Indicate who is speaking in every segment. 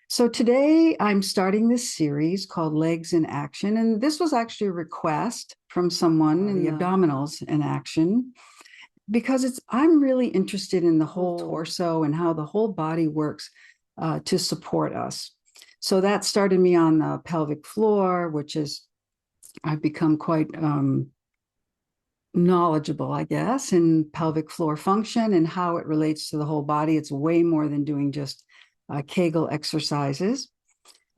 Speaker 1: So today I'm starting this series called Legs in Action. And this was actually a request from someone in the abdominals in action, because I'm really interested in the whole torso and how the whole body works to support us. So that started me on the pelvic floor, which is, I've become quite knowledgeable, I guess, in pelvic floor function and how it relates to the whole body. It's way more than doing just Kegel exercises.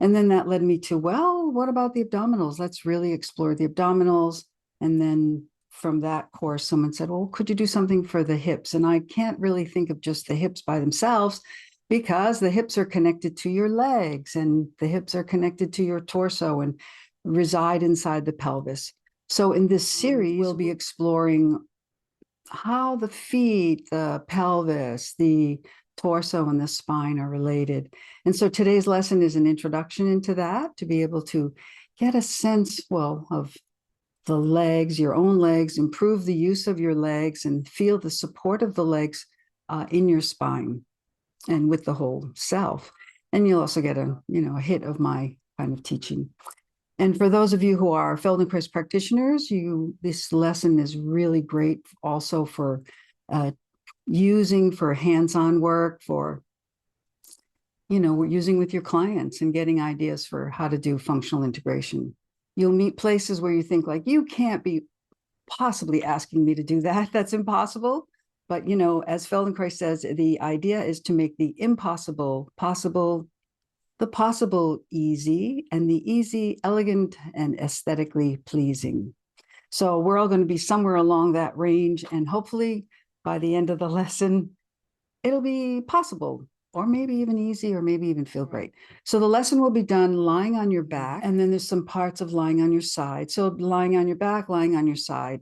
Speaker 1: And then that led me to, well, what about the abdominals? Let's really explore the abdominals. And then from that course, someone said, well, could you do something for the hips? And I can't really think of just the hips by themselves, because the hips are connected to your legs and the hips are connected to your torso and reside inside the pelvis. So in this series, we'll be exploring how the feet, the pelvis, the torso, and the spine are related. And so today's lesson is an introduction into that, to be able to get a sense, well, of the legs, your own legs, improve the use of your legs, and feel the support of the legs in your spine and with the whole self. And you'll also get a hit of my kind of teaching. And for those of you who are Feldenkrais practitioners, this lesson is really great also for using for hands-on work, for, we're using with your clients and getting ideas for how to do functional integration. You'll meet places where you think like, you can't be possibly asking me to do that. That's impossible. But, as Feldenkrais says, the idea is to make the impossible possible, the possible easy, and the easy elegant and aesthetically pleasing. So we're all going to be somewhere along that range, and hopefully by the end of the lesson, it'll be possible, or maybe even easy, or maybe even feel great. So the lesson will be done lying on your back, and then there's some parts of lying on your side. So lying on your back, lying on your side.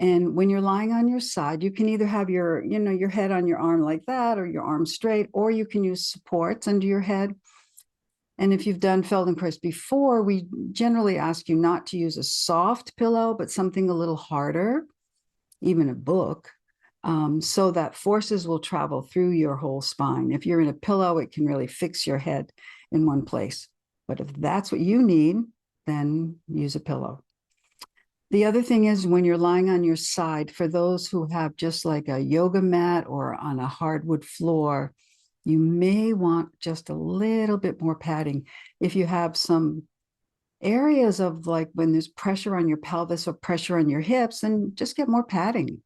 Speaker 1: And when you're lying on your side, you can either have your head on your arm like that, or your arm straight, or you can use supports under your head. And if you've done Feldenkrais before, we generally ask you not to use a soft pillow, but something a little harder, even a book, so that forces will travel through your whole spine. If you're in a pillow, it can really fix your head in one place. But if that's what you need, then use a pillow. The other thing is, when you're lying on your side, for those who have just like a yoga mat or on a hardwood floor, you may want just a little bit more padding. If you have some areas of like when there's pressure on your pelvis or pressure on your hips, then just get more padding.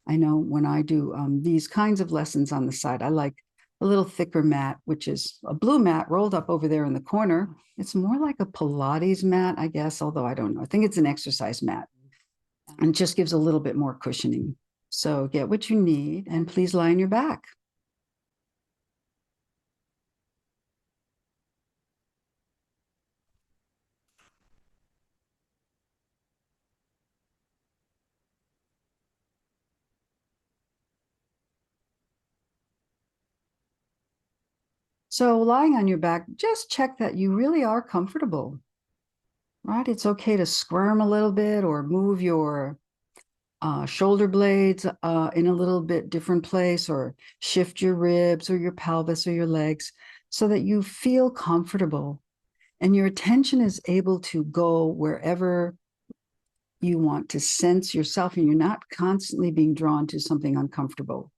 Speaker 1: I know when I do these kinds of lessons on the side, I like a little thicker mat, which is a blue mat rolled up over there in the corner. It's more like a Pilates mat, I guess, although I don't know. I think it's an exercise mat, and just gives a little bit more cushioning. So get what you need, and please lie on your back. So lying on your back, just check that you really are comfortable, right? It's okay to squirm a little bit or move your shoulder blades in a little bit different place, or shift your ribs or your pelvis or your legs so that you feel comfortable and your attention is able to go wherever you want to sense yourself, and you're not constantly being drawn to something uncomfortable.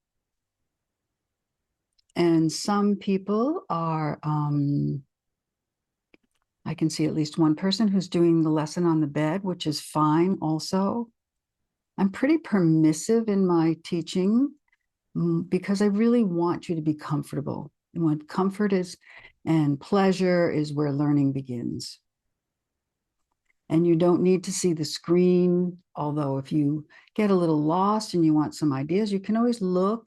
Speaker 1: And some people are, I can see at least one person who's doing the lesson on the bed, which is fine also. I'm pretty permissive in my teaching because I really want you to be comfortable. And when comfort is and pleasure is where learning begins. And you don't need to see the screen, although if you get a little lost and you want some ideas, you can always look,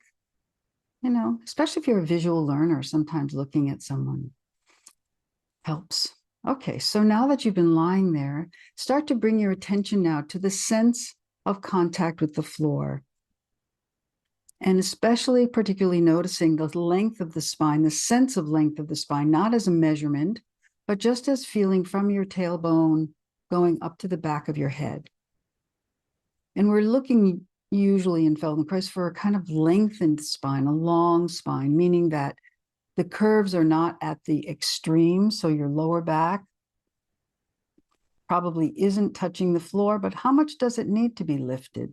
Speaker 1: especially if you're a visual learner, sometimes looking at someone helps. Okay, so now that you've been lying there, start to bring your attention now to the sense of contact with the floor. And especially particularly noticing the length of the spine, the sense of length of the spine, not as a measurement, but just as feeling from your tailbone going up to the back of your head. And we're looking usually in Feldenkrais for a kind of lengthened spine, a long spine, meaning that The curves are not at the extreme, so your lower back probably isn't touching the floor, but how much does it need to be lifted?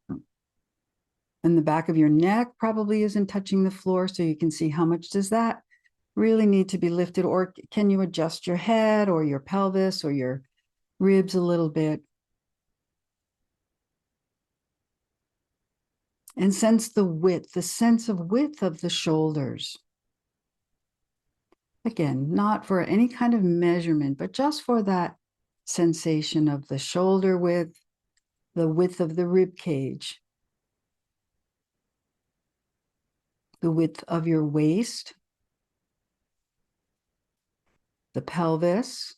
Speaker 1: And the back of your neck probably isn't touching the floor, so you can see how much does that really need to be lifted, or can you adjust your head or your pelvis or your ribs a little bit? And sense the width, the sense of width of the shoulders. Again, not for any kind of measurement, but just for that sensation of the shoulder width, the width of the rib cage, the width of your waist, the pelvis,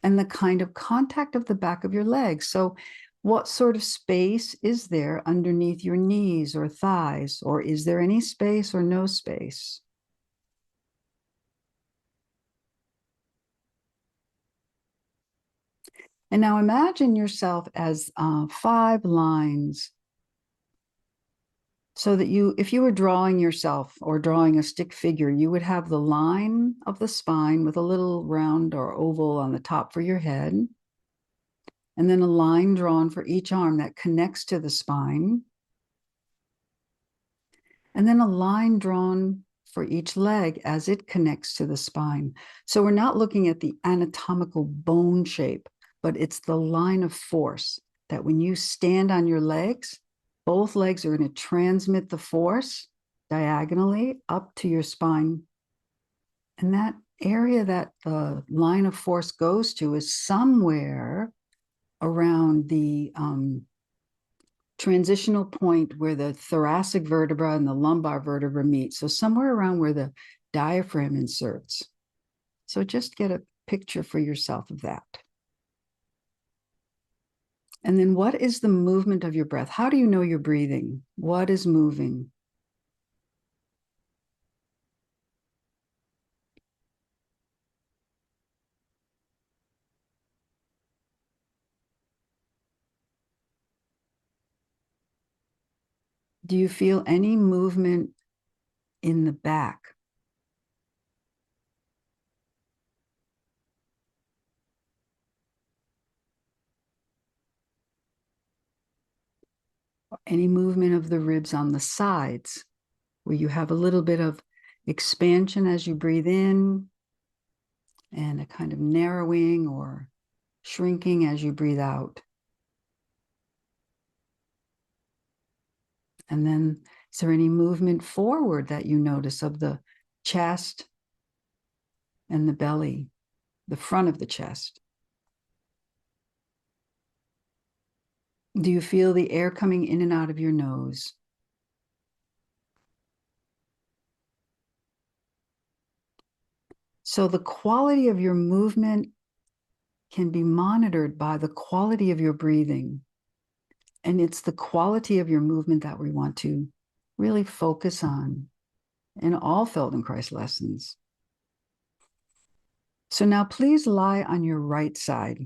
Speaker 1: and the kind of contact of the back of your legs. So what sort of space is there underneath your knees or thighs? Or is there any space or no space? And now imagine yourself as 5 lines, so that if you were drawing yourself or drawing a stick figure, you would have the line of the spine with a little round or oval on the top for your head, and then a line drawn for each arm that connects to the spine, and then a line drawn for each leg as it connects to the spine. So we're not looking at the anatomical bone shape, but it's the line of force that when you stand on your legs, both legs are going to transmit the force diagonally up to your spine. And that area that the line of force goes to is somewhere around the transitional point where the thoracic vertebra and the lumbar vertebra meet. So somewhere around where the diaphragm inserts. So just get a picture for yourself of that. And then what is the movement of your breath? How do you know you're breathing? What is moving? Do you feel any movement in the back? Any movement of the ribs on the sides, where you have a little bit of expansion as you breathe in and a kind of narrowing or shrinking as you breathe out? And then is there any movement forward that you notice of the chest and the belly, the front of the chest? Do you feel the air coming in and out of your nose? So the quality of your movement can be monitored by the quality of your breathing. And it's the quality of your movement that we want to really focus on in all Feldenkrais lessons. So now please lie on your right side.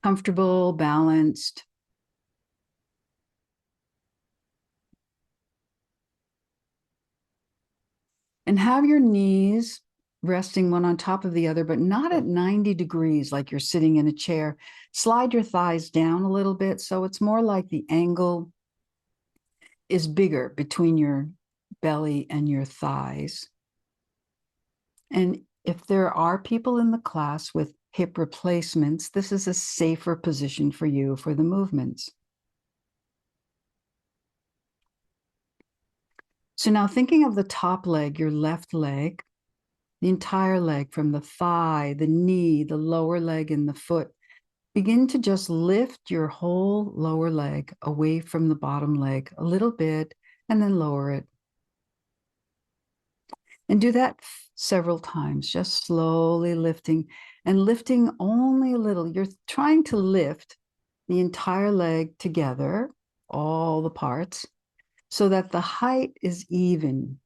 Speaker 1: Comfortable, balanced. And have your knees resting one on top of the other, but not at 90 degrees like you're sitting in a chair. Slide your thighs down a little bit, so it's more like the angle is bigger between your belly and your thighs. And if there are people in the class with hip replacements, this is a safer position for you for the movements. So now thinking of the top leg, your left leg, the entire leg from the thigh, the knee, the lower leg, and the foot, begin to just lift your whole lower leg away from the bottom leg a little bit and then lower it. And do that several times, just slowly lifting and lifting only a little. You're trying to lift the entire leg together, all the parts, so that the height is even.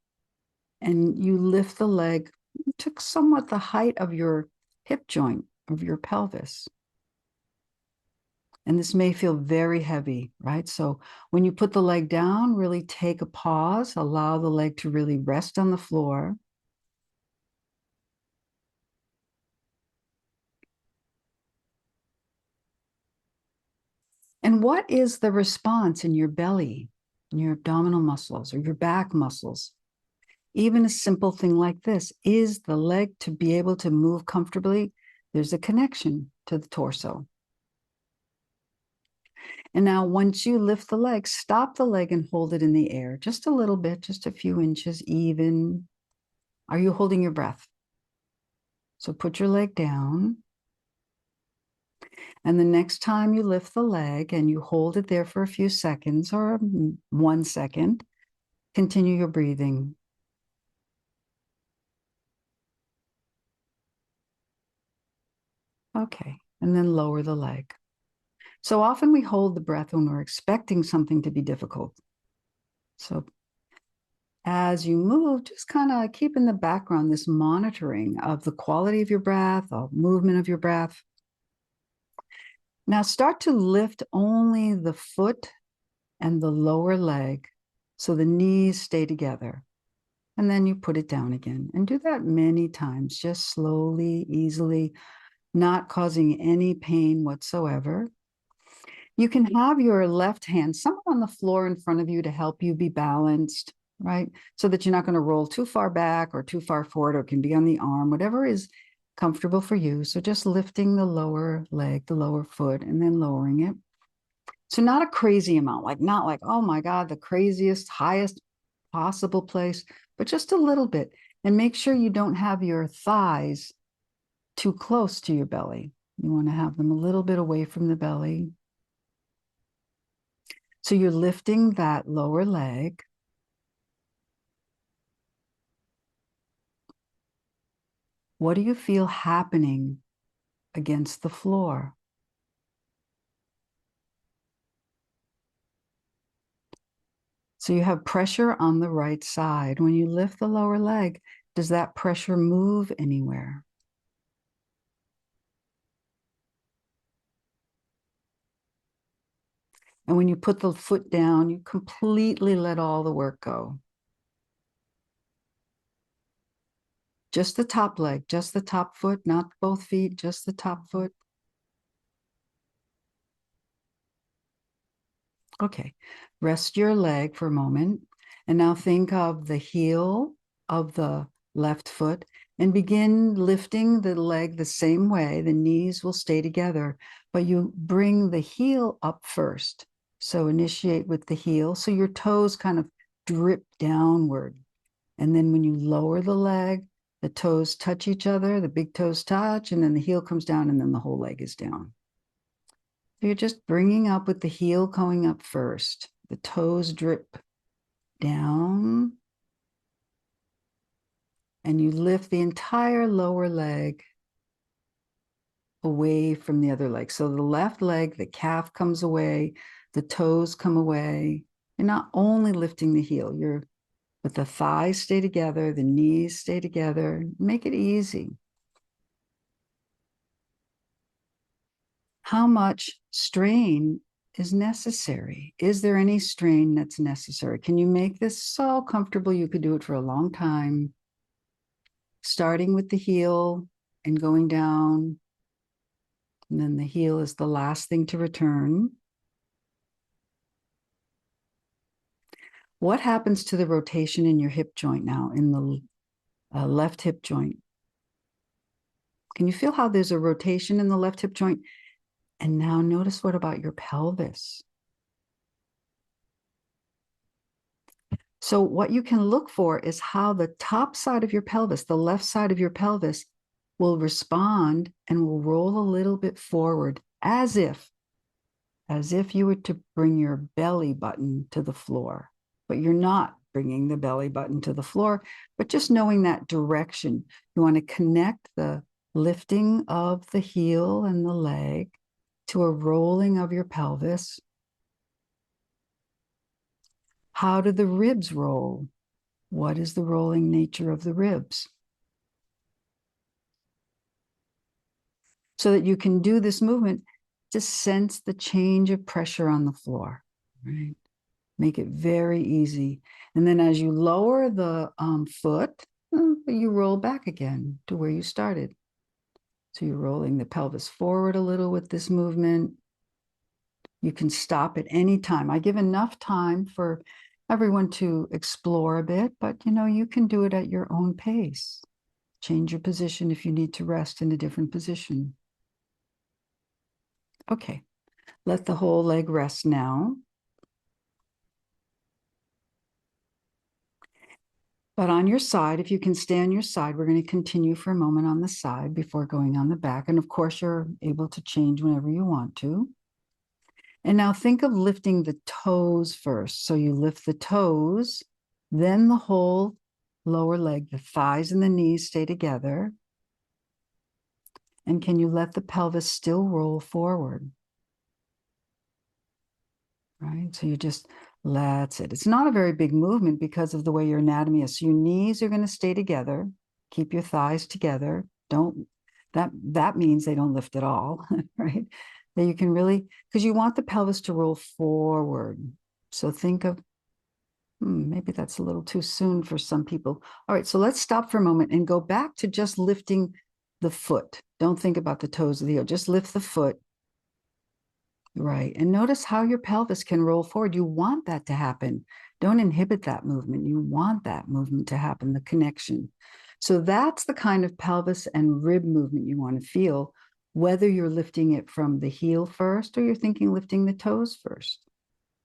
Speaker 1: And you lift the leg to somewhat the height of your hip joint, of your pelvis. And this may feel very heavy, right? So when you put the leg down, really take a pause, allow the leg to really rest on the floor. And what is the response in your belly, in your abdominal muscles or your back muscles? Even a simple thing like this, is the leg to be able to move comfortably? There's a connection to the torso. And now once you lift the leg, stop the leg and hold it in the air, just a little bit, just a few inches even. Are you holding your breath? So put your leg down. And the next time you lift the leg and you hold it there for a few seconds or 1 second, continue your breathing. Okay, and then lower the leg. So often we hold the breath when we're expecting something to be difficult. So as you move, just kind of keep in the background this monitoring of the quality of your breath, of movement of your breath. Now start to lift only the foot and the lower leg so the knees stay together. And then you put it down again. And do that many times, just slowly, easily, not causing any pain whatsoever. You can have your left hand somewhere on the floor in front of you to help you be balanced, right? So that you're not going to roll too far back or too far forward, or it can be on the arm, whatever is comfortable for you. So just lifting the lower leg, the lower foot, and then lowering it. So not a crazy amount, like not like, oh my God, the craziest, highest possible place, but just a little bit. And make sure you don't have your thighs too close to your belly. You want to have them a little bit away from the belly. So you're lifting that lower leg. What do you feel happening against the floor? So you have pressure on the right side. When you lift the lower leg, does that pressure move anywhere? And when you put the foot down, you completely let all the work go. Just the top leg, just the top foot, not both feet, just the top foot. Okay, rest your leg for a moment. And now think of the heel of the left foot and begin lifting the leg the same way. The knees will stay together, but you bring the heel up first. So initiate with the heel. So your toes kind of drip downward. And then when you lower the leg, the toes touch each other, the big toes touch, and then the heel comes down, and then the whole leg is down. So you're just bringing up with the heel going up first. The toes drip down, and you lift the entire lower leg away from the other leg. So the left leg, the calf comes away, the toes come away. You're not only lifting the heel, but the thighs stay together, the knees stay together. Make it easy. How much strain is necessary? Is there any strain that's necessary? Can you make this so comfortable you could do it for a long time? Starting with the heel and going down, and then the heel is the last thing to return. What happens to the rotation in your hip joint now, in the left hip joint? Can you feel how there's a rotation in the left hip joint? And now notice, what about your pelvis? So what you can look for is how the top side of your pelvis, the left side of your pelvis, will respond and will roll a little bit forward, as if you were to bring your belly button to the floor. But you're not bringing the belly button to the floor, but just knowing that direction. You want to connect the lifting of the heel and the leg to a rolling of your pelvis. How do the ribs roll? What is the rolling nature of the ribs? So that you can do this movement Just sense the change of pressure on the floor, right? Make it very easy. And then as you lower the foot, you roll back again to where you started. So you're rolling the pelvis forward a little with this movement. You can stop at any time. I give enough time for everyone to explore a bit, but you can do it at your own pace. Change your position if you need to rest in a different position. Okay, let the whole leg rest now. But on your side, if you can stay on your side, we're going to continue for a moment on the side before going on the back. And of course, you're able to change whenever you want to. And now think of lifting the toes first. So you lift the toes, then the whole lower leg, the thighs and the knees stay together. And can you let the pelvis still roll forward? Right? So you just, that's it. It's not a very big movement because of the way your anatomy is. So your knees are going to stay together. Keep your thighs together. That means they don't lift at all, right? That you can really, because you want the pelvis to roll forward. So think of, maybe that's a little too soon for some people. All right, so let's stop for a moment and go back to just lifting the foot. Don't think about the toes of the heel. Just lift the foot. Right. And notice how your pelvis can roll forward. You want that to happen. Don't inhibit that movement. You want that movement to happen, the connection. So that's the kind of pelvis and rib movement you want to feel, whether you're lifting it from the heel first or you're thinking lifting the toes first.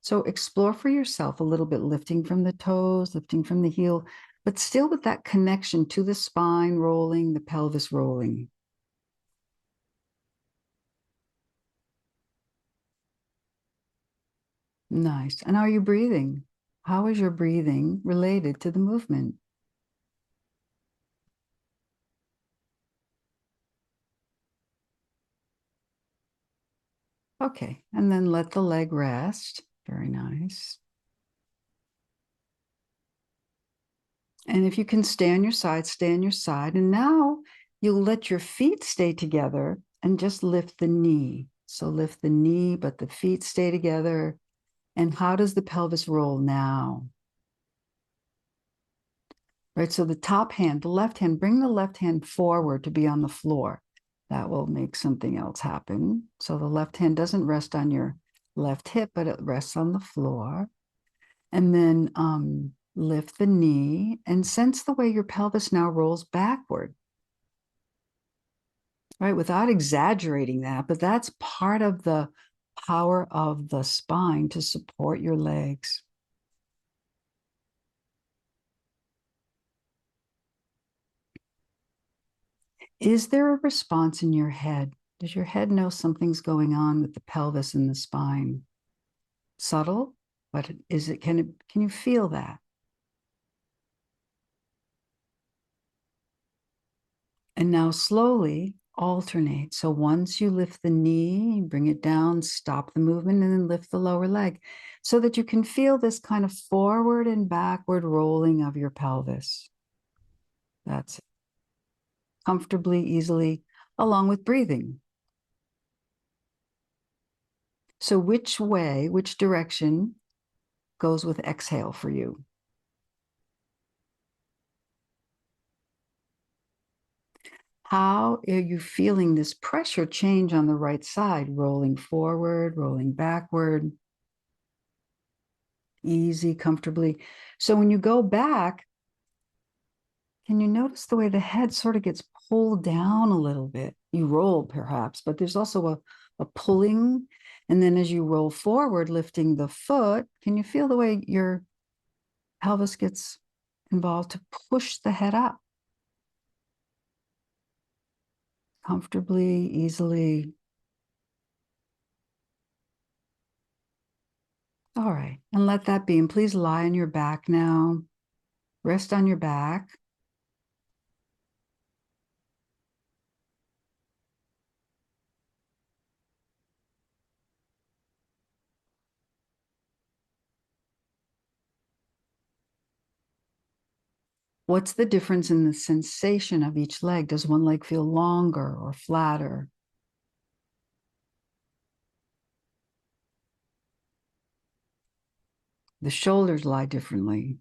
Speaker 1: So explore for yourself a little bit, lifting from the toes, lifting from the heel, but still with that connection to the spine rolling, the pelvis rolling. Nice. And are you breathing? How is your breathing related to the movement? Okay, and then let the leg rest. Very nice. And if you can stay on your side, stay on your side. And now you'll let your feet stay together and just lift the knee. So lift the knee, but the feet stay together. And how does the pelvis roll now? Right, so the top hand, the left hand, bring the left hand forward to be on the floor. That will make something else happen. So the left hand doesn't rest on your left hip, but it rests on the floor. And then lift the knee and sense the way your pelvis now rolls backward. Right, without exaggerating that, but that's part of the power of the spine to support your legs. Is there a response in your head? Does your head know something's going on with the pelvis and the spine? Subtle, but can you feel that? And now slowly alternate. So once you lift the knee, bring it down, stop the movement, and then lift the lower leg so that you can feel this kind of forward and backward rolling of your pelvis. That's it. Comfortably, easily, along with breathing. So which direction goes with exhale for you? How are you feeling this pressure change on the right side, rolling forward, rolling backward? Easy, comfortably. So when you go back, can you notice the way the head sort of gets pulled down a little bit? You roll perhaps, but there's also a pulling. And then as you roll forward, lifting the foot, can you feel the way your pelvis gets involved to push the head up? Comfortably, easily. All right, and let that be. And please lie on your back now. Rest on your back. What's the difference in the sensation of each leg? Does one leg feel longer or flatter? The shoulders lie differently.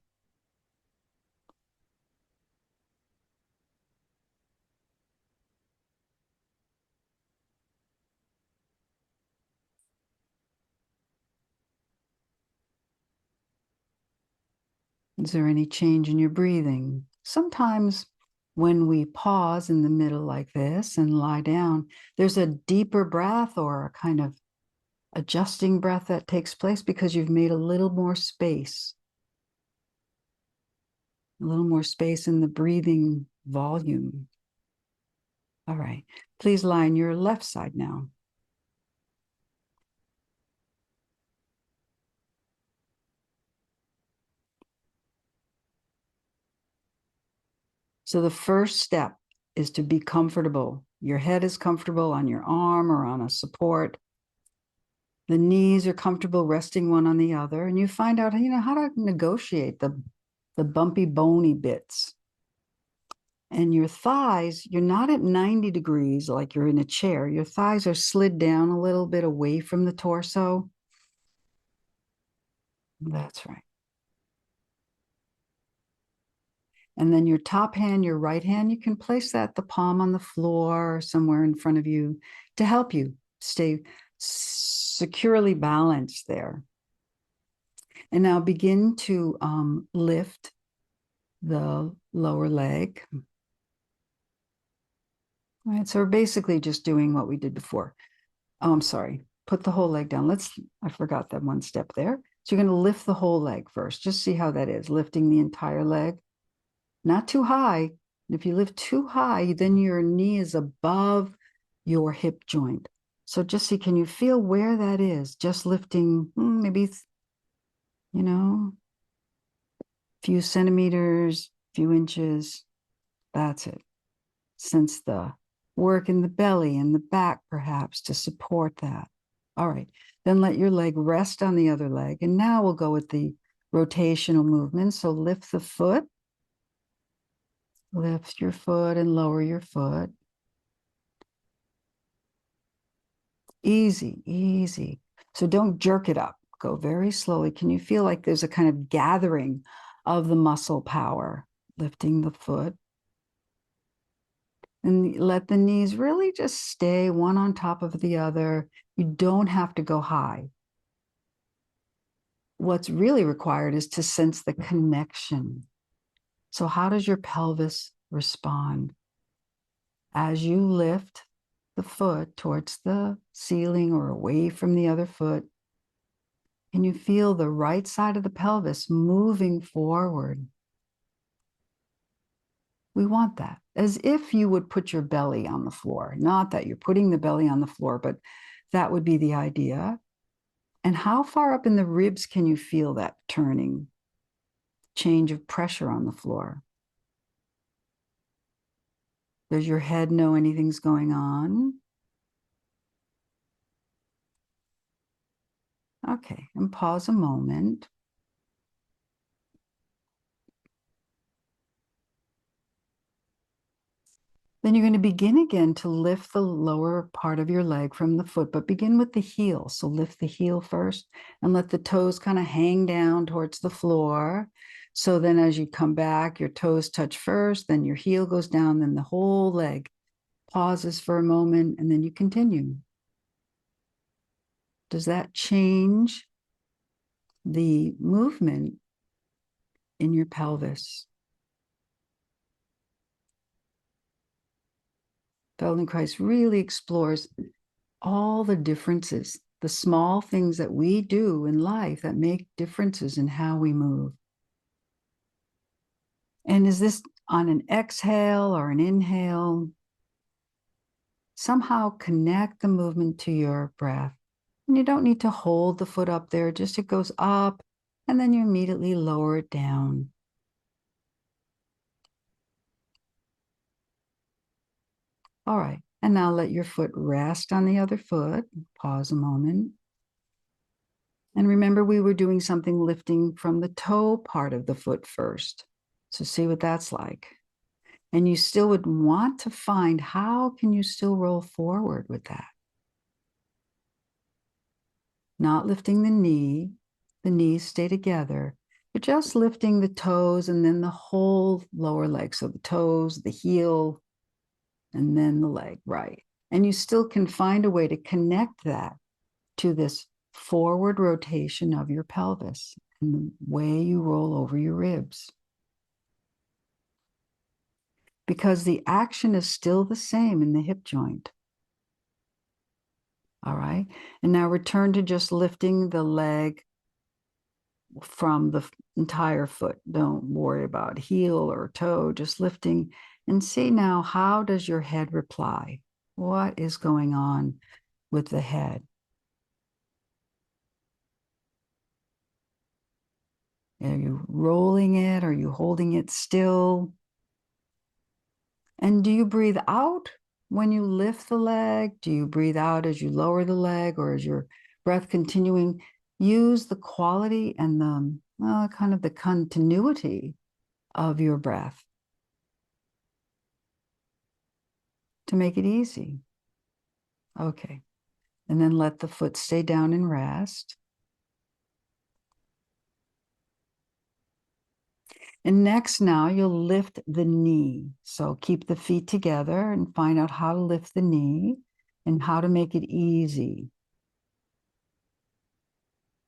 Speaker 1: Is there any change in your breathing? Sometimes when we pause in the middle like this and lie down, there's a deeper breath or a kind of adjusting breath that takes place because you've made a little more space in the breathing volume. All right, please lie on your left side now. So the first step is to be comfortable. Your head is comfortable on your arm or on a support. The knees are comfortable resting one on the other, and you find out, how to negotiate the bumpy, bony bits. And your thighs, you're not at 90 degrees like you're in a chair. Your thighs are slid down a little bit away from the torso. That's right. And then your top hand, your right hand, you can place that, the palm on the floor or somewhere in front of you to help you stay securely balanced there. And now begin to lift the lower leg. All right, so we're basically just doing what we did before. Oh, I'm sorry. Put the whole leg down. I forgot that one step there. So you're going to lift the whole leg first. Just see how that is, lifting the entire leg. Not too high. If you lift too high, then your knee is above your hip joint. So just see, can you feel where that is? Just lifting maybe, few centimeters, few inches. That's it. Sense the work in the belly and the back, perhaps, to support that. All right. Then let your leg rest on the other leg. And now we'll go with the rotational movement. So lift the foot. Lift your foot and lower your foot. Easy, easy. So don't jerk it up. Go very slowly. Can you feel like there's a kind of gathering of the muscle power? Lifting the foot. And let the knees really just stay one on top of the other. You don't have to go high. What's really required is to sense the connection. So how does your pelvis respond? As you lift the foot towards the ceiling or away from the other foot, can you feel the right side of the pelvis moving forward? We want that, as if you would put your belly on the floor. Not that you're putting the belly on the floor, but that would be the idea. And how far up in the ribs can you feel that turning? Change of pressure on the floor. Does your head know anything's going on? Okay, and pause a moment. Then you're going to begin again to lift the lower part of your leg from the foot, but begin with the heel. So lift the heel first and let the toes kind of hang down towards the floor. So then as you come back, your toes touch first, then your heel goes down, then the whole leg pauses for a moment, and then you continue. Does that change the movement in your pelvis? Feldenkrais really explores all the differences, the small things that we do in life that make differences in how we move. And is this on an exhale or an inhale? Somehow connect the movement to your breath. And you don't need to hold the foot up there, just it goes up and then you immediately lower it down. All right, and now let your foot rest on the other foot. Pause a moment. And remember, we were doing something lifting from the toe part of the foot first. So see what that's like. And you still would want to find how can you still roll forward with that? Not lifting the knee, the knees stay together. You're just lifting the toes and then the whole lower leg. So the toes, the heel, and then the leg, right? And you still can find a way to connect that to this forward rotation of your pelvis and the way you roll over your ribs. Because the action is still the same in the hip joint. All right. And now return to just lifting the leg from the entire foot. Don't worry about heel or toe, just lifting, and see now, how does your head reply? What is going on with the head? Are you rolling it? Are you holding it still? And do you breathe out when you lift the leg? Do you breathe out as you lower the leg, or is your breath continuing? Use the quality and the kind of the continuity of your breath to make it easy. Okay. And then let the foot stay down and rest. And next, now you'll lift the knee. So keep the feet together and find out how to lift the knee and how to make it easy.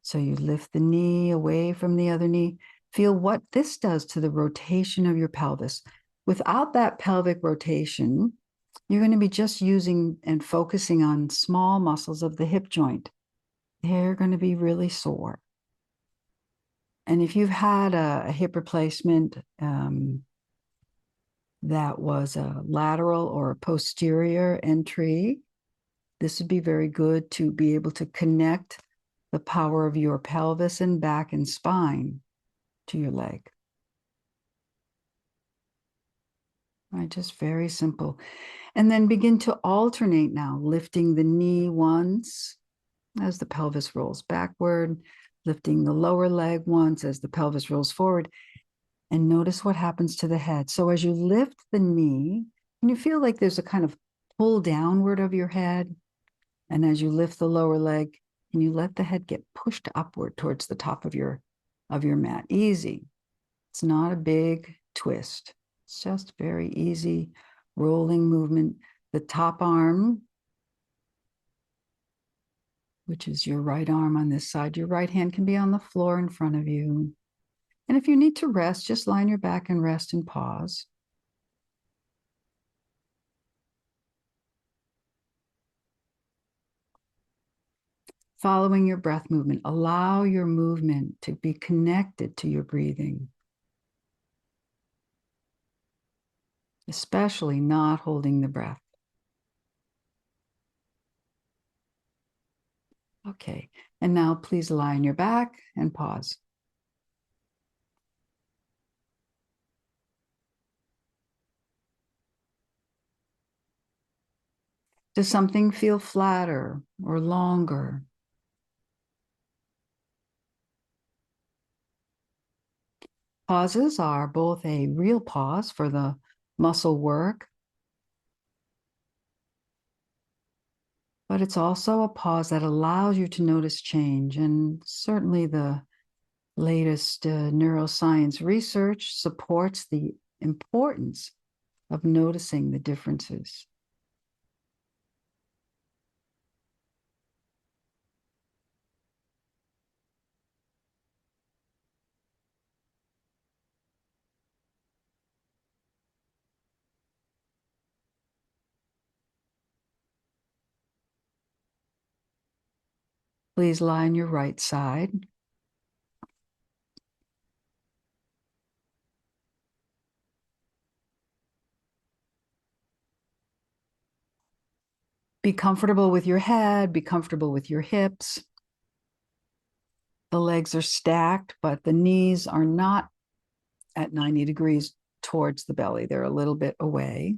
Speaker 1: So you lift the knee away from the other knee. Feel what this does to the rotation of your pelvis. Without that pelvic rotation, you're going to be just using and focusing on small muscles of the hip joint. They're going to be really sore. And if you've had a hip replacement that was a lateral or a posterior entry, this would be very good to be able to connect the power of your pelvis and back and spine to your leg. Right, just very simple. And then begin to alternate now, lifting the knee once as the pelvis rolls backward, lifting the lower leg once as the pelvis rolls forward, and notice what happens to the head. So as you lift the knee, and you feel like there's a kind of pull downward of your head, and as you lift the lower leg, and you let the head get pushed upward towards the top of your mat. Easy. It's not a big twist. It's just very easy rolling movement. The top arm, which is your right arm on this side, your right hand can be on the floor in front of you. And if you need to rest, just line your back and rest and pause. Following your breath movement, allow your movement to be connected to your breathing, especially not holding the breath. Okay, and now please lie on your back and pause. Does something feel flatter or longer? Pauses are both a real pause for the muscle work, but it's also a pause that allows you to notice change. And certainly the latest neuroscience research supports the importance of noticing the differences. Please lie on your right side. Be comfortable with your head, be comfortable with your hips. The legs are stacked, but the knees are not at 90 degrees towards the belly. They're a little bit away.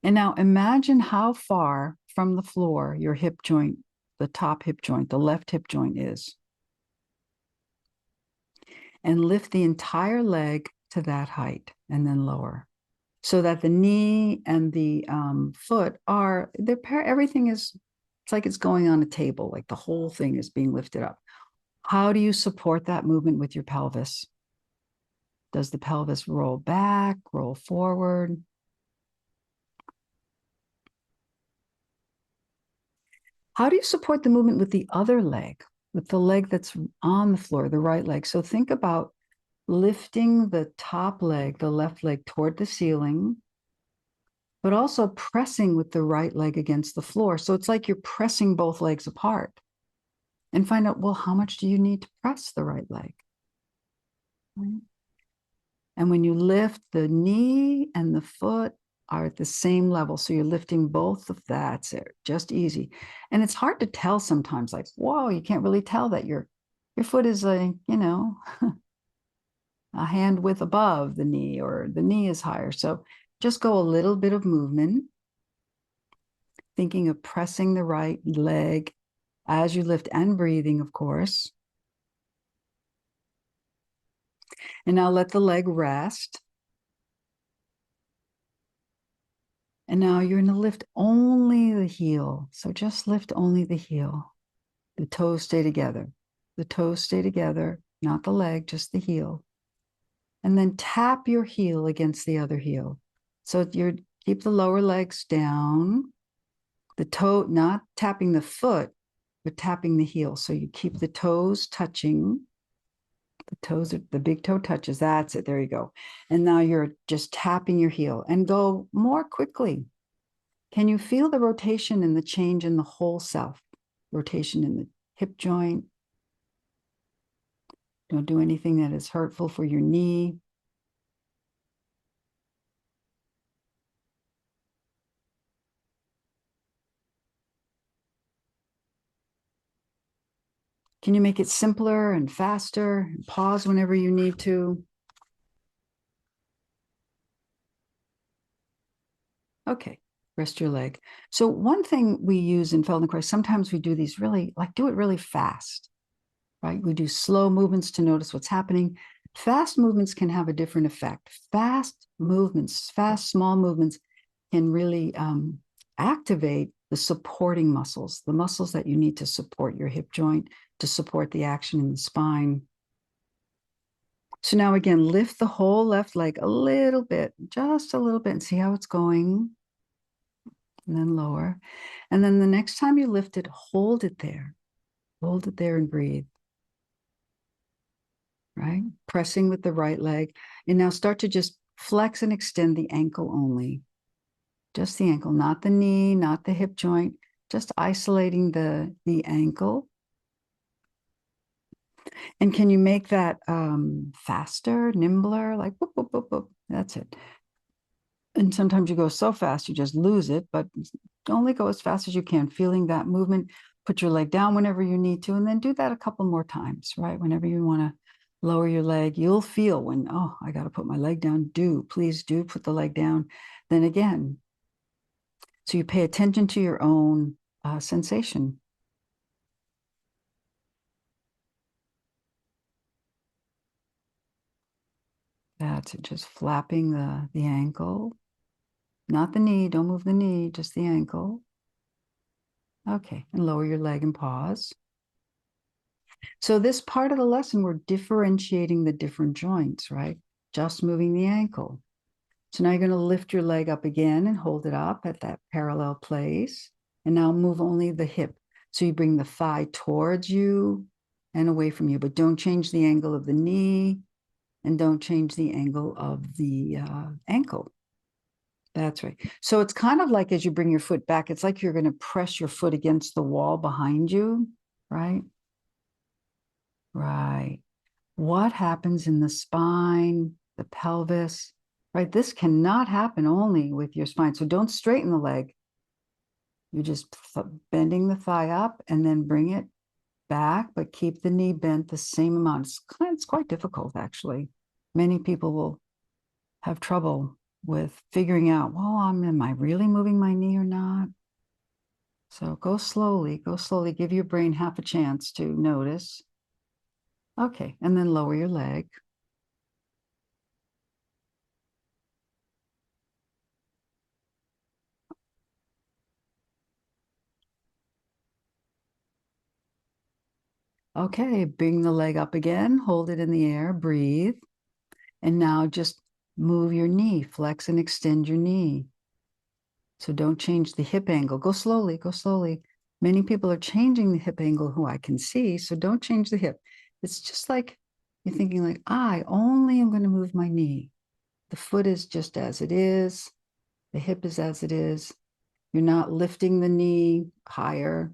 Speaker 1: And now imagine how far from the floor your hip joint, the top hip joint, the left hip joint is. And lift the entire leg to that height and then lower, so that the knee and the foot are, everything is It's like it's going on a table, like the whole thing is being lifted up. How do you support that movement with your pelvis? Does the pelvis roll back, roll forward? How do you support the movement with the other leg, with the leg that's on the floor, the right leg? So think about lifting the top leg, the left leg, toward the ceiling, but also pressing with the right leg against the floor. So it's like you're pressing both legs apart. And find out, well, how much do you need to press the right leg? Right? And when you lift, the knee and the foot are at the same level. So you're lifting both of that's it, just easy. And it's hard to tell sometimes, like, whoa, you can't really tell that your foot is a, a hand width above the knee, or the knee is higher. So just go a little bit of movement, thinking of pressing the right leg as you lift and breathing, of course. And now let the leg rest. And now you're going to lift only the heel. So just lift only the heel. The toes stay together. The toes stay together, not the leg, just the heel. And then tap your heel against the other heel. So you're keep the lower legs down. The toe, not tapping the foot, but tapping the heel. So you keep the toes touching. The toes, the big toe touches. That's it. There you go. And now you're just tapping your heel and go more quickly. Can you feel the rotation and the change in the whole self? Rotation in the hip joint. Don't do anything that is hurtful for your knee. Can you make it simpler and faster? And pause whenever you need to. Okay, rest your leg. So one thing we use in Feldenkrais, sometimes we do these really, like do it really fast, right? We do slow movements to notice what's happening. Fast movements can have a different effect. Fast movements, fast, small movements can really activate the supporting muscles, the muscles that you need to support your hip joint, to support the action in the spine. So now again, lift the whole left leg a little bit, just a little bit, and see how it's going. And then lower. And then the next time you lift it, hold it there. Hold it there and breathe. Right? Pressing with the right leg. And now start to just flex and extend the ankle only. Just the ankle, not the knee, not the hip joint, just isolating the ankle. And can you make that faster, nimbler, like whoop, whoop, whoop, whoop. That's it. And sometimes you go so fast, you just lose it, but only go as fast as you can, feeling that movement. Put your leg down whenever you need to, and then do that a couple more times, right? Whenever you want to lower your leg, you'll feel when, oh, I got to put my leg down. Please do put the leg down. Then again, so you pay attention to your own sensation. That's it, just flapping the ankle, not the knee. Don't move the knee, just the ankle. Okay, and lower your leg and pause. So this part of the lesson, we're differentiating the different joints, right? Just moving the ankle. So now you're going to lift your leg up again and hold it up at that parallel place. And now move only the hip. So you bring the thigh towards you and away from you, but don't change the angle of the knee and don't change the angle of the ankle. That's right. So it's kind of like as you bring your foot back, it's like you're going to press your foot against the wall behind you, right? Right. What happens in the spine, the pelvis, right? This cannot happen only with your spine. So don't straighten the leg. You're just bending the thigh up and then bring it back, but keep the knee bent the same amount. It's quite difficult, actually. Many people will have trouble with figuring out, well, am I really moving my knee or not? So go slowly, give your brain half a chance to notice. Okay, and then lower your leg. Okay, bring the leg up again, hold it in the air, breathe. And now just move your knee, flex and extend your knee. So don't change the hip angle. Go slowly, go slowly. Many people are changing the hip angle who I can see, so don't change the hip. It's just like you're thinking like, I only am going to move my knee. The foot is just as it is. The hip is as it is. You're not lifting the knee higher.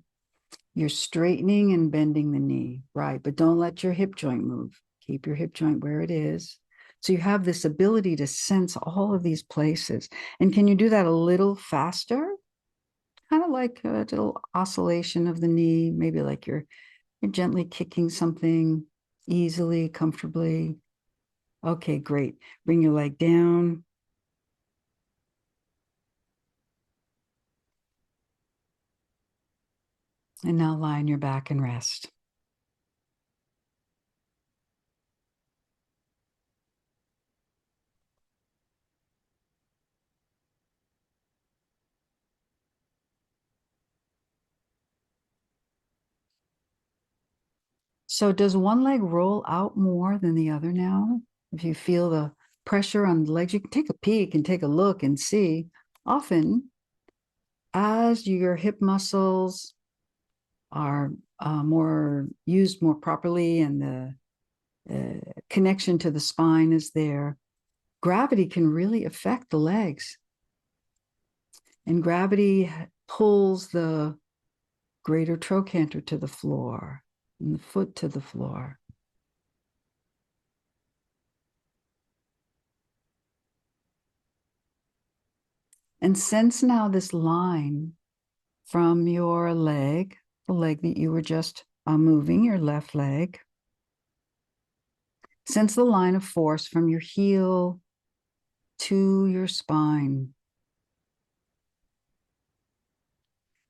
Speaker 1: You're straightening and bending the knee, right? But don't let your hip joint move. Keep your hip joint where it is. So you have this ability to sense all of these places. And can you do that a little faster? Kind of like a little oscillation of the knee, maybe like you're gently kicking something easily, comfortably. Okay, great. Bring your leg down. And now lie on your back and rest. So does one leg roll out more than the other now? If you feel the pressure on the legs, you can take a peek and take a look and see. Often, as your hip muscles are more used more properly and the connection to the spine is there, gravity can really affect the legs. And gravity pulls the greater trochanter to the floor and the foot to the floor. And sense now this line from your leg, the leg that you were just moving, your left leg. Sense the line of force from your heel to your spine.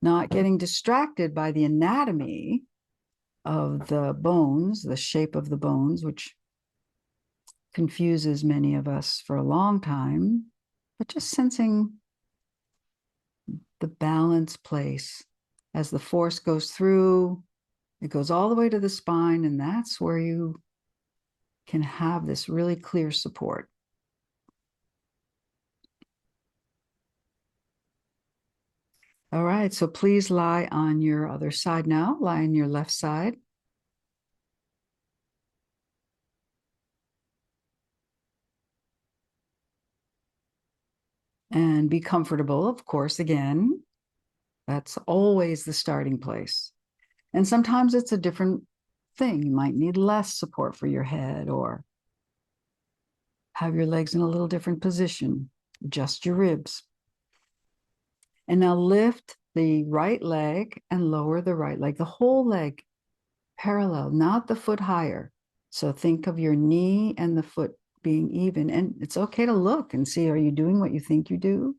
Speaker 1: Not getting distracted by the anatomy of the bones, the shape of the bones, which confuses many of us for a long time, but just sensing the balance place. As the force goes through, it goes all the way to the spine, and that's where you can have this really clear support. All right, so please lie on your other side now. Lie on your left side. And be comfortable, of course, again. That's always the starting place. And sometimes it's a different thing. You might need less support for your head or have your legs in a little different position. Adjust your ribs. And now lift the right leg and lower the right leg, the whole leg parallel, not the foot higher. So think of your knee and the foot being even. And it's okay to look and see, are you doing what you think you do?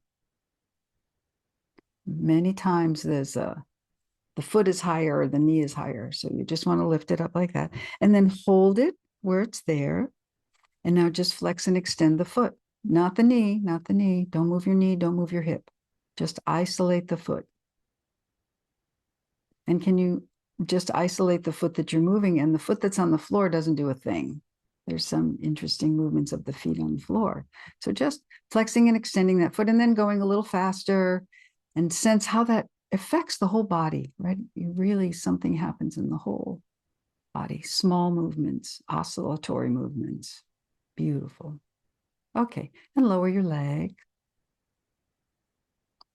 Speaker 1: Many times there's the foot is higher or the knee is higher. So you just want to lift it up like that. And then hold it where it's there. And now just flex and extend the foot, not the knee, not the knee. Don't move your knee, don't move your hip. Just isolate the foot. And can you just isolate the foot that you're moving, and the foot that's on the floor doesn't do a thing. There's some interesting movements of the feet on the floor. So just flexing and extending that foot and then going a little faster and sense how that affects the whole body, right? You really, something happens in the whole body. Small movements, oscillatory movements. Beautiful. Okay, and lower your leg.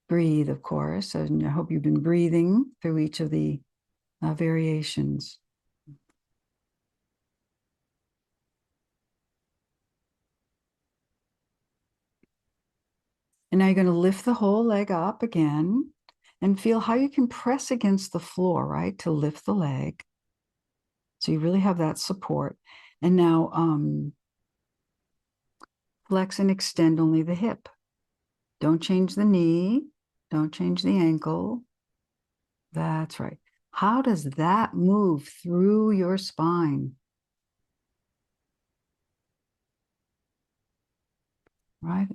Speaker 1: Breathe, of course. And I hope you've been breathing through each of the variations. And now you're going to lift the whole leg up again and feel how you can press against the floor, right, to lift the leg. So you really have that support. And now flex and extend only the hip. Don't change the knee. Don't change the ankle. That's right. How does that move through your spine? Right?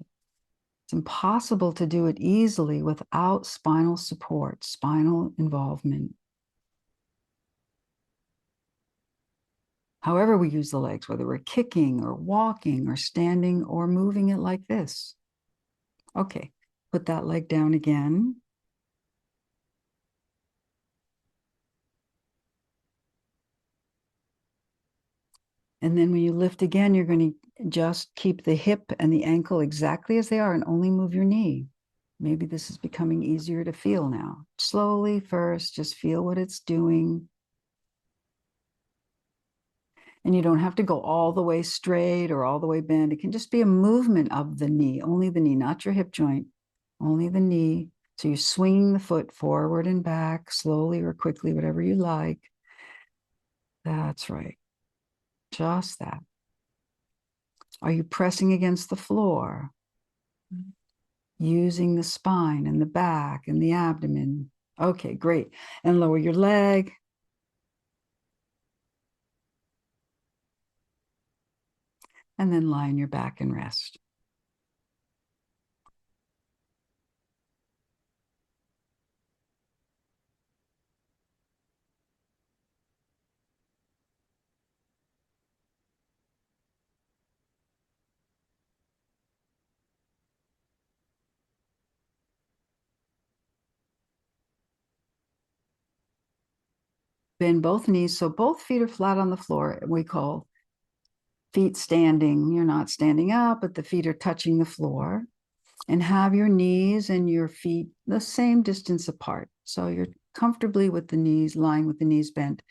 Speaker 1: It's impossible to do it easily without spinal support, spinal involvement. However we use the legs, whether we're kicking or walking or standing or moving it like this. Okay, put that leg down again. And then when you lift again, you're going to just keep the hip and the ankle exactly as they are and only move your knee. Maybe this is becoming easier to feel now. Slowly first, just feel what it's doing. And you don't have to go all the way straight or all the way bent. It can just be a movement of the knee, only the knee, not your hip joint, only the knee. So you're swinging the foot forward and back, slowly or quickly, whatever you like. That's right. Just that. Are you pressing against the floor? Using the spine and the back and the abdomen. Okay, great. And lower your leg. And then lie on your back and rest. Bend both knees so both feet are flat on the floor. We call feet standing. You're not standing up, but the feet are touching the floor. And have your knees and your feet the same distance apart. So you're comfortably with the knees, lying with the knees bent.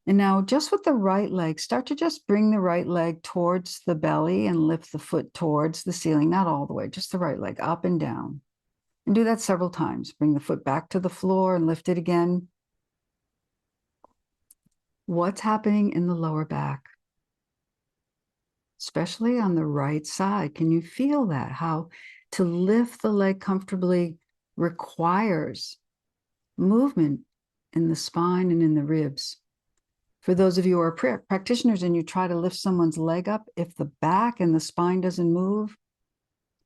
Speaker 1: And now just with the right leg, start to just bring the right leg towards the belly and lift the foot towards the ceiling, not all the way, just the right leg up and down. And do that several times. Bring the foot back to the floor and lift it again. What's happening in the lower back? Especially on the right side. Can you feel that? How to lift the leg comfortably requires movement in the spine and in the ribs. For those of you who are practitioners and you try to lift someone's leg up, if the back and the spine doesn't move,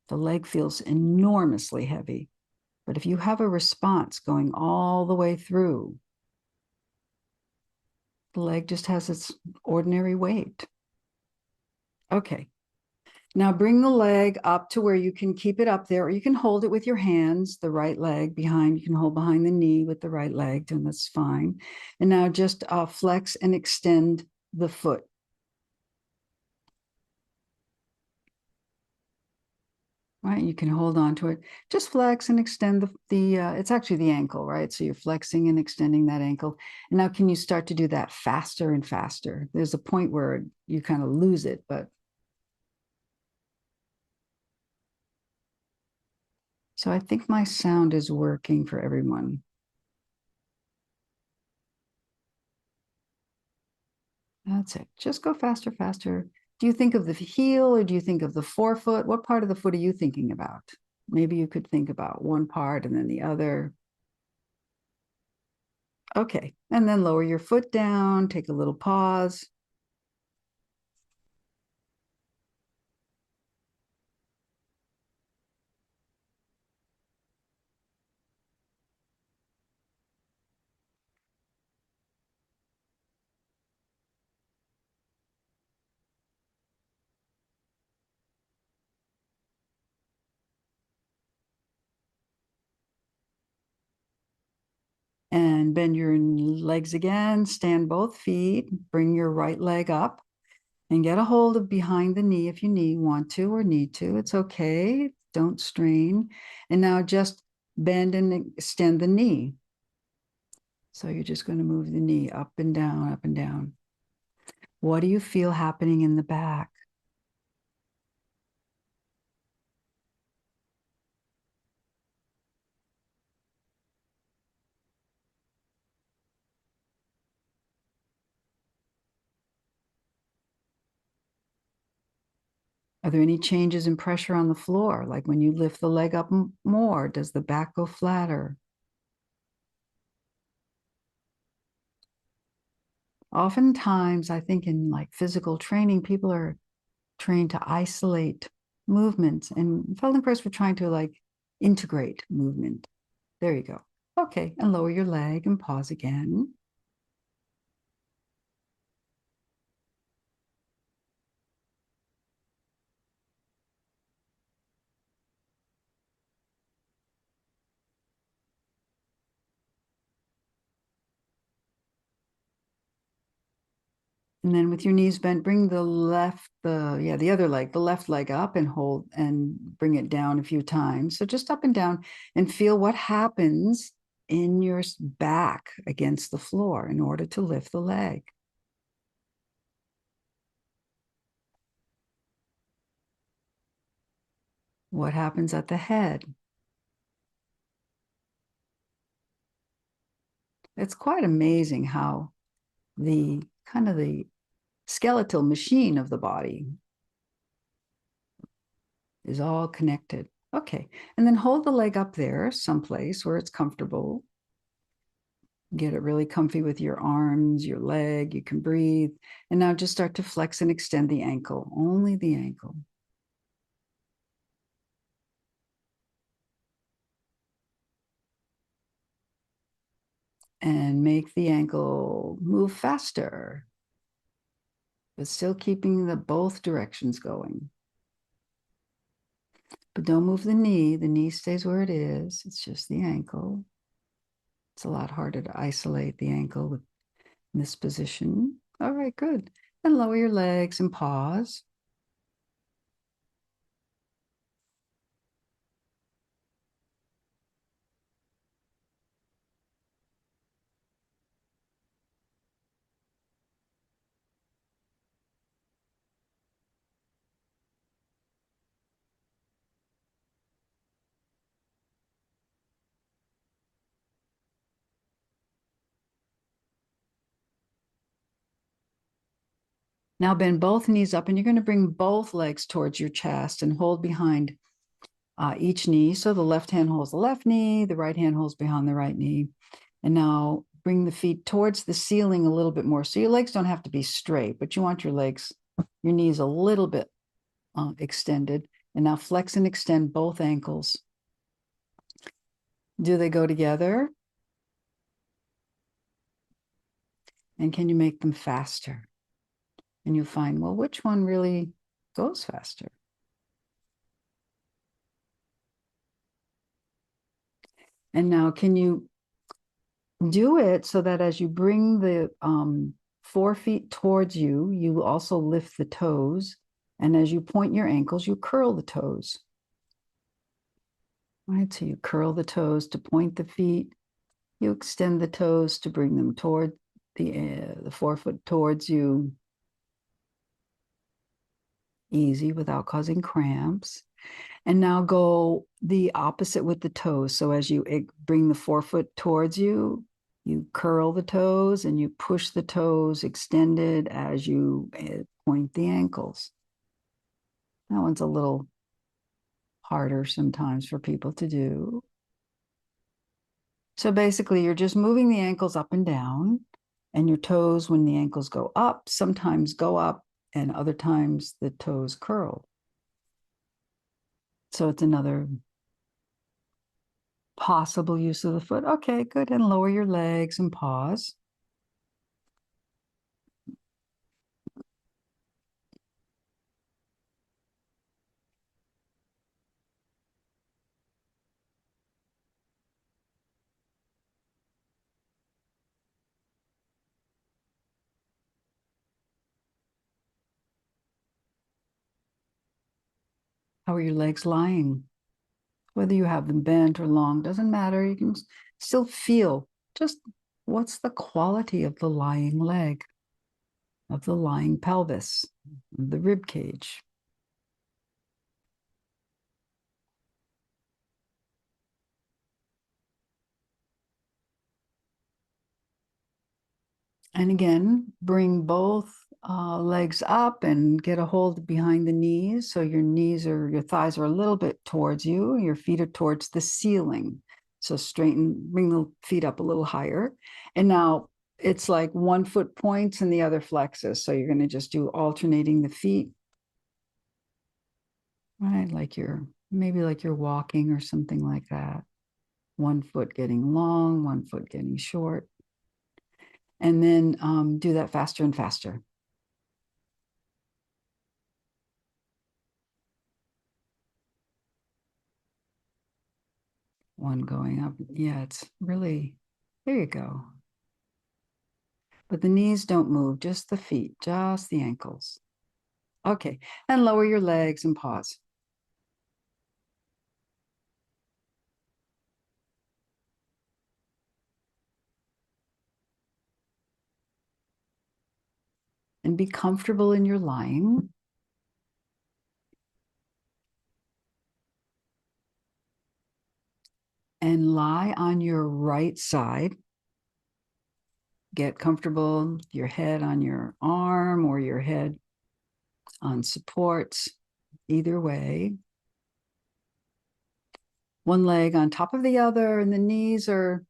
Speaker 1: the leg feels enormously heavy. But if you have a response going all the way through, the leg just has its ordinary weight. Okay. Now bring the leg up to where you can keep it up there, or you can hold it with your hands, the right leg behind. You can hold behind the knee with the right leg, and that's fine. And now just flex and extend the foot. Right, you can hold on to it. Just flex and extend it's actually the ankle, right? So you're flexing and extending that ankle. And now can you start to do that faster and faster? There's a point where you kind of lose it, but. So I think my sound is working for everyone. That's it. Just go faster, faster. Do you think of the heel or do you think of the forefoot? What part of the foot are you thinking about? Maybe you could think about one part and then the other. Okay, and then lower your foot down, take a little pause. And bend your legs again, stand both feet, bring your right leg up and get a hold of behind the knee if you want to or need to. It's okay, don't strain. And now just bend and extend the knee. So you're just going to move the knee up and down, up and down. What do you feel happening in the back? Are there any changes in pressure on the floor? Like when you lift the leg up more, does the back go flatter? Oftentimes, I think in like physical training, people are trained to isolate movements. And Feldenkrais, we're trying to like integrate movement. There you go. Okay, and lower your leg and pause again. And then with your knees bent, bring the other leg, the left leg up and hold and bring it down a few times. So just up and down and feel what happens in your back against the floor in order to lift the leg. What happens at the head? It's quite amazing how the kind of the skeletal machine of the body is all connected. Okay. And then hold the leg up there someplace where it's comfortable. Get it really comfy with your arms, your leg. You can breathe. And now just start to flex and extend the ankle, only the ankle. And make the ankle move faster, but still keeping the both directions going. But don't move the knee. The knee stays where it is. It's just the ankle. It's a lot harder to isolate the ankle with this position. All right, good. And lower your legs and pause. Now bend both knees up and you're going to bring both legs towards your chest and hold behind each knee. So the left hand holds the left knee, the right hand holds behind the right knee. And now bring the feet towards the ceiling a little bit more. So your legs don't have to be straight, but you want your legs, your knees a little bit extended. And now flex and extend both ankles. Do they go together? And can you make them faster? And you'll find, well, which one really goes faster? And now can you do it so that as you bring the 4 feet towards you, you also lift the toes. And as you point your ankles, you curl the toes. Right, so you curl the toes to point the feet. You extend the toes to bring them toward the 4 foot towards you. Easy without causing cramps. And now go the opposite with the toes. So as you bring the 4 foot towards you, you curl the toes and you push the toes extended as you point the ankles. That one's a little harder sometimes for people to do. So basically, you're just moving the ankles up and down, and your toes, when the ankles go up, sometimes go up, and other times the toes curl. So it's another possible use of the foot. Okay, good. And lower your legs and pause. How are your legs lying? Whether you have them bent or long, doesn't matter. You can still feel just what's the quality of the lying leg, of the lying pelvis, of the rib cage. And again, bring both legs up and get a hold behind the knees. So your thighs are a little bit towards you. Your feet are towards the ceiling. So straighten, bring the feet up a little higher. And now it's like 1 foot points and the other flexes. So you're going to just do alternating the feet, right? Maybe like you're walking or something like that. 1 foot getting long, 1 foot getting short. And then do that faster and faster. One going up. Yeah, it's really, there you go. but the knees don't move, just the feet, just the ankles. Okay, and lower your legs and pause. And be comfortable in your lying. And lie on your right side. Get comfortable, your head on your arm or your head on supports, either way. One leg on top of the other, and the knees are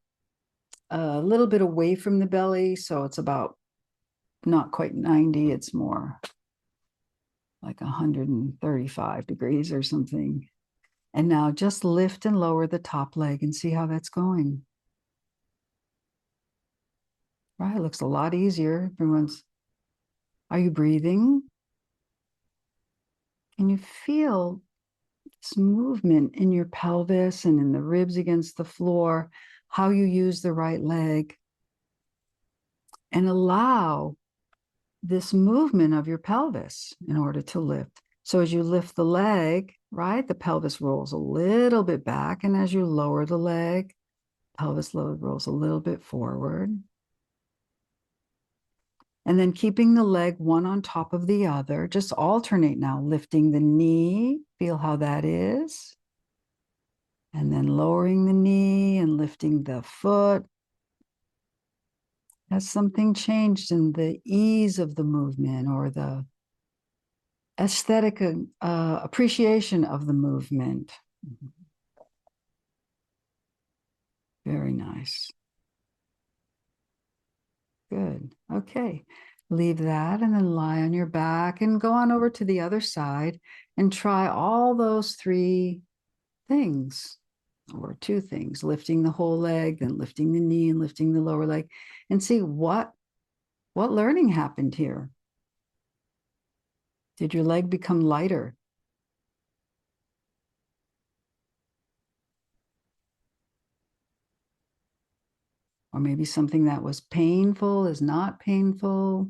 Speaker 1: a little bit away from the belly, so it's about not quite 90, it's more like 135 degrees or something. And now just lift and lower the top leg and see how that's going. Right, it looks a lot easier. Are you breathing? Can you feel this movement in your pelvis and in the ribs against the floor, how you use the right leg? And allow this movement of your pelvis in order to lift. So as you lift the leg, right, the pelvis rolls a little bit back. And as you lower the leg, pelvis rolls a little bit forward. And then keeping the leg one on top of the other, just alternate now, lifting the knee, feel how that is. And then lowering the knee and lifting the foot. Has something changed in the ease of the movement or the aesthetic appreciation of the movement? Very nice. Good. Okay. Leave that and then lie on your back and go on over to the other side and try all those three things or two things, lifting the whole leg, then lifting the knee and lifting the lower leg, and see what learning happened here. Did your leg become lighter? Or maybe something that was painful is not painful.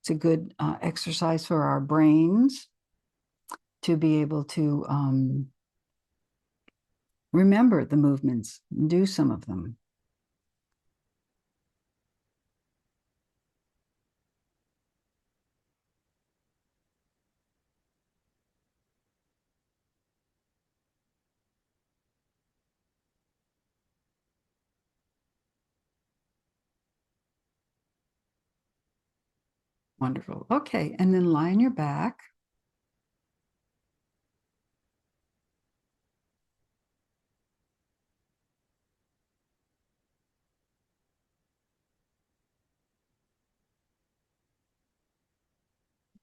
Speaker 1: It's a good exercise for our brains to be able to remember the movements, do some of them. Wonderful. Okay, and then lie on your back.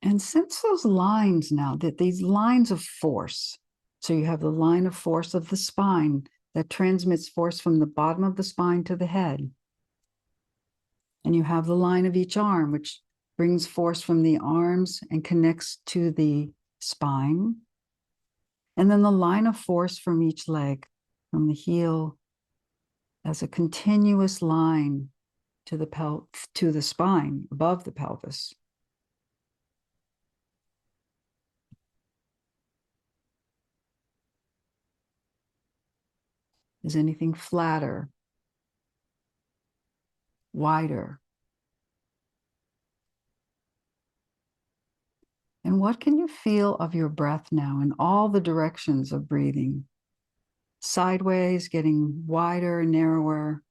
Speaker 1: And sense those lines now, that these lines of force. So you have the line of force of the spine that transmits force from the bottom of the spine to the head. And you have the line of each arm, which brings force from the arms and connects to the spine. And then the line of force from each leg, from the heel, as a continuous line to the spine, above the pelvis. Is anything flatter, wider? And what can you feel of your breath now in all the directions of breathing? Sideways, getting wider, narrower.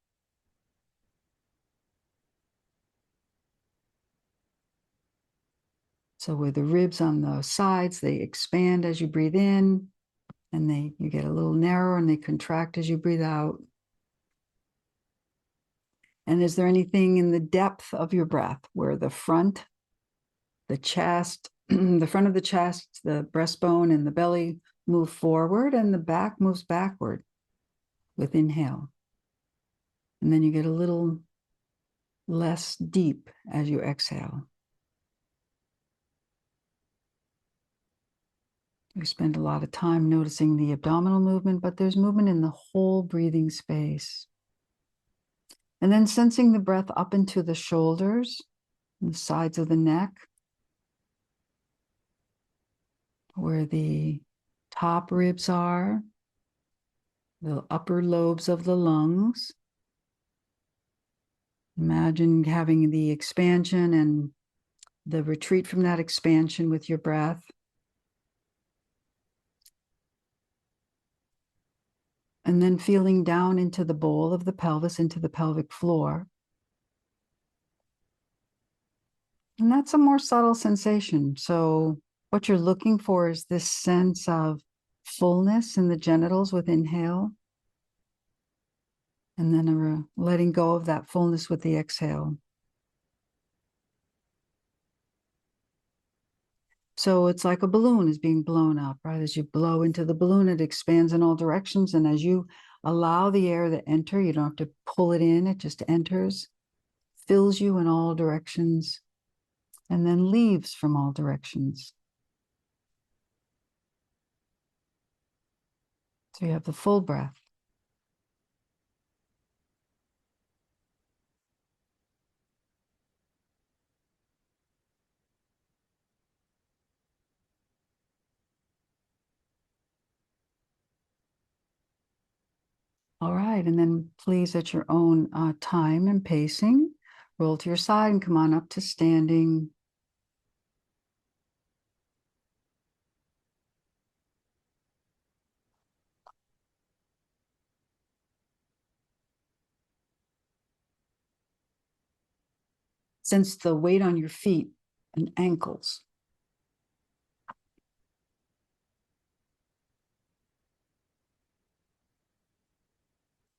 Speaker 1: So with the ribs on the sides, they expand as you breathe in, and you get a little narrower and they contract as you breathe out. And is there anything in the depth of your breath where the front, the chest, the front of the chest, the breastbone and the belly move forward and the back moves backward with inhale? And then you get a little less deep as you exhale. We spend a lot of time noticing the abdominal movement, but there's movement in the whole breathing space. And then sensing the breath up into the shoulders, the sides of the neck, where the top ribs are, the upper lobes of the lungs. Imagine having the expansion and the retreat from that expansion with your breath. And then feeling down into the bowl of the pelvis, into the pelvic floor. And that's a more subtle sensation. So what you're looking for is this sense of fullness in the genitals with inhale. And then letting go of that fullness with the exhale. So it's like a balloon is being blown up, right? As you blow into the balloon, it expands in all directions. And as you allow the air to enter, you don't have to pull it in, it just enters, fills you in all directions, and then leaves from all directions. So you have the full breath. All right, and then please at your own time and pacing, roll to your side and come on up to standing. Sense the weight on your feet and ankles.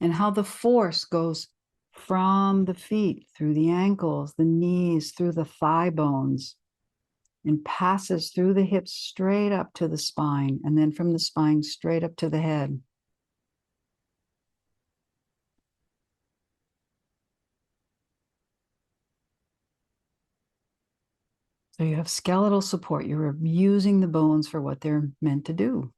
Speaker 1: And how the force goes from the feet, through the ankles, the knees, through the thigh bones, and passes through the hips straight up to the spine, and then from the spine straight up to the head. So you have skeletal support. You're using the bones for what they're meant to do.